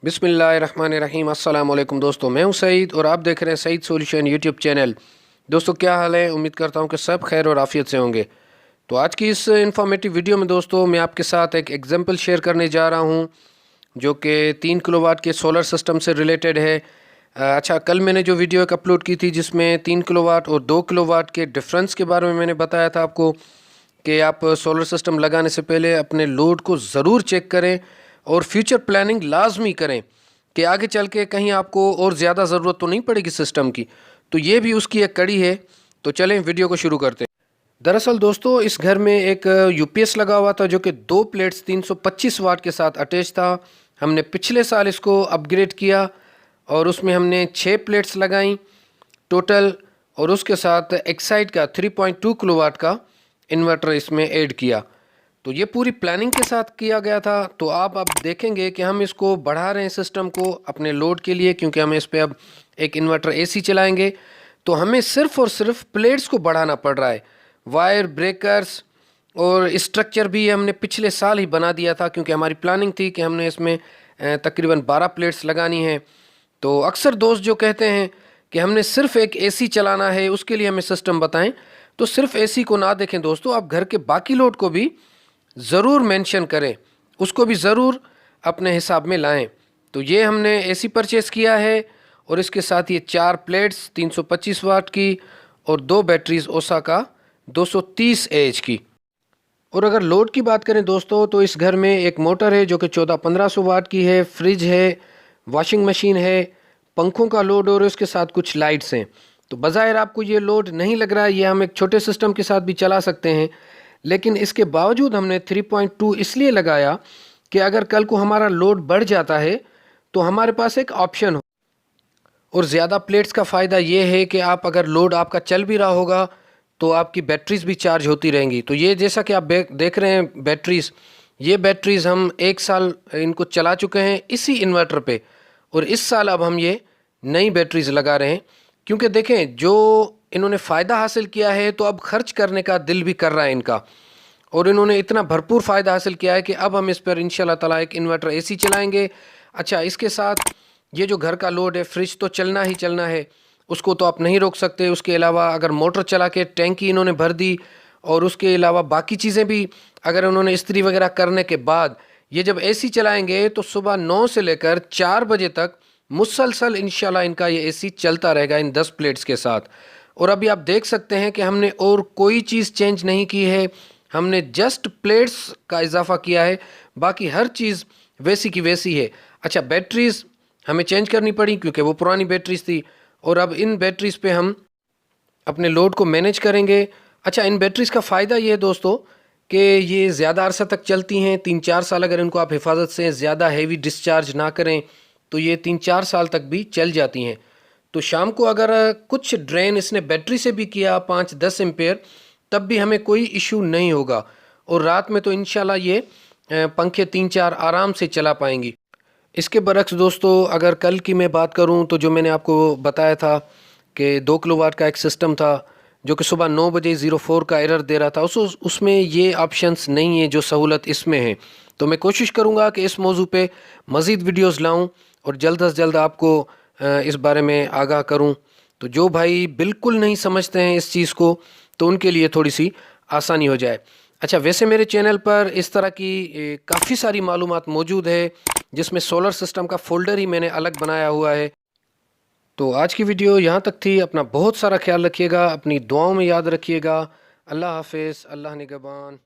बिस्मिल्लाहिर्रहमानिर्रहीम। अस्सलाम वालेकुम दोस्तों, मैं हूं सईद और आप देख रहे हैं सईद सॉल्यूशन यूट्यूब चैनल। दोस्तों क्या हाल है? उम्मीद करता हूं कि सब खैर और आफियत से होंगे। तो आज की इस इन्फॉर्मेटिव वीडियो में दोस्तों मैं आपके साथ एक एग्जांपल शेयर करने जा रहा हूं जो कि 3 किलोवाट के सोलर सिस्टम से रिलेटेड है। अच्छा, कल मैंने जो वीडियो एक अपलोड की थी जिसमें 3 किलोवाट और 2 किलोवाट के डिफरेंस के बारे में मैंने बताया था आपको कि आप सोलर सिस्टम लगाने से पहले अपने लोड को ज़रूर चेक करें और फ्यूचर प्लानिंग लाजमी करें कि आगे चल के कहीं आपको और ज़्यादा ज़रूरत तो नहीं पड़ेगी सिस्टम की। तो ये भी उसकी एक कड़ी है। तो चलें वीडियो को शुरू करते हैं। दरअसल दोस्तों इस घर में एक यूपीएस लगा हुआ था जो कि 2 प्लेट्स 325 वाट के साथ अटैच था। हमने पिछले साल इसको अपग्रेड किया और उसमें हमने 6 प्लेट्स लगाई टोटल, और उसके साथ एक्साइड का 3.2 किलोवाट का इन्वर्टर इसमें ऐड किया। तो ये पूरी प्लानिंग के साथ किया गया था। तो आप अब देखेंगे कि हम इसको बढ़ा रहे हैं सिस्टम को अपने लोड के लिए, क्योंकि हमें इस पर अब एक इन्वर्टर एसी चलाएंगे। तो हमें सिर्फ और सिर्फ प्लेट्स को बढ़ाना पड़ रहा है। वायर ब्रेकर्स और स्ट्रक्चर भी हमने पिछले साल ही बना दिया था, क्योंकि हमारी प्लानिंग थी कि हमने इसमें तकरीबन 12 प्लेट्स लगानी है। तो अक्सर दोस्त जो कहते हैं कि हमने सिर्फ एक एसी चलाना है, उसके लिए हमें सिस्टम बताएं, तो सिर्फ एसी को ना देखें दोस्तों, आप घर के बाकी लोड को भी ज़रूर मेंशन करें, उसको भी ज़रूर अपने हिसाब में लाएं। तो ये हमने एसी परचेज़ किया है और इसके साथ ये 4 प्लेट्स 325 वाट की और 2 बैटरीज ओसाका 230 एएच की। और अगर लोड की बात करें दोस्तों तो इस घर में एक मोटर है जो कि 1400-1500 वाट की है, फ्रिज है, वॉशिंग मशीन है, पंखों का लोड और उसके साथ कुछ लाइट्स हैं। तो बज़ाहिर आपको ये लोड नहीं लग रहा है, ये हम एक छोटे सिस्टम के साथ भी चला सकते हैं, लेकिन इसके बावजूद हमने 3.2 इसलिए लगाया कि अगर कल को हमारा लोड बढ़ जाता है तो हमारे पास एक ऑप्शन हो। और ज़्यादा प्लेट्स का फ़ायदा ये है कि आप अगर लोड आपका चल भी रहा होगा तो आपकी बैटरीज भी चार्ज होती रहेंगी। तो ये जैसा कि आप देख रहे हैं बैटरीज़, ये बैटरीज़ हम 1 साल इनको चला चुके हैं इसी इन्वर्टर पे, और इस साल अब हम ये नई बैटरीज़ लगा रहे हैं, क्योंकि देखें जो इन्होंने फ़ायदा हासिल किया है तो अब खर्च करने का दिल भी कर रहा है इनका, और इन्होंने इतना भरपूर फ़ायदा हासिल किया है कि अब हम इस पर इंशाल्लाह ताला एक इन्वर्टर एसी चलाएंगे। अच्छा, इसके साथ ये जो घर का लोड है, फ्रिज तो चलना ही चलना है, उसको तो आप नहीं रोक सकते। उसके अलावा अगर मोटर चला के टैंकी इन्होंने भर दी और उसके अलावा बाकी चीज़ें भी अगर उन्होंने इस्त्री वगैरह करने के बाद ये जब एसी चलाएंगे तो सुबह 9 से लेकर 4 बजे तक मुसलसल इंशाल्लाह इनका ये एसी चलता रहेगा इन 10 प्लेट्स के साथ। और अभी आप देख सकते हैं कि हमने और कोई चीज़ चेंज नहीं की है, हमने जस्ट प्लेट्स का इजाफा किया है, बाकी हर चीज़ वैसी की वैसी है। अच्छा, बैटरीज़ हमें चेंज करनी पड़ी क्योंकि वो पुरानी बैटरीज थी, और अब इन बैटरीज़ पे हम अपने लोड को मैनेज करेंगे। अच्छा, इन बैटरीज़ का फ़ायदा ये है दोस्तों कि ये ज़्यादा अरसा तक चलती हैं, 3-4 साल अगर इनको आप हिफाजत से ज़्यादा हैवी डिस्चार्ज ना करें तो ये 3-4 साल तक भी चल जाती हैं। तो शाम को अगर कुछ ड्रेन इसने बैटरी से भी किया 5-10 एम्पेयर, तब भी हमें कोई इशू नहीं होगा, और रात में तो इंशाल्लाह ये पंखे 3-4 आराम से चला पाएंगी। इसके बरक्स दोस्तों अगर कल की मैं बात करूं तो जो मैंने आपको बताया था कि 2 किलोवाट का एक सिस्टम था जो कि सुबह 9 बजे 04 का एरर दे रहा था, उसमें ये ऑप्शंस नहीं है जो सहूलत इसमें है। तो मैं कोशिश करूंगा कि इस मौजू पे मज़ीद वीडियोस लाऊं और जल्द से जल्द आपको इस बारे में आगाह करूं। तो जो भाई बिल्कुल नहीं समझते हैं इस चीज़ को तो उनके लिए थोड़ी सी आसानी हो जाए। अच्छा, वैसे मेरे चैनल पर इस तरह की काफ़ी सारी मालूमात मौजूद है, जिसमें सोलर सिस्टम का फ़ोल्डर ही मैंने अलग बनाया हुआ है। तो आज की वीडियो यहाँ तक थी। अपना बहुत सारा ख्याल रखिएगा, अपनी दुआओं में याद रखिएगा। अल्लाह हाफिज़, अल्लाह निगहबान।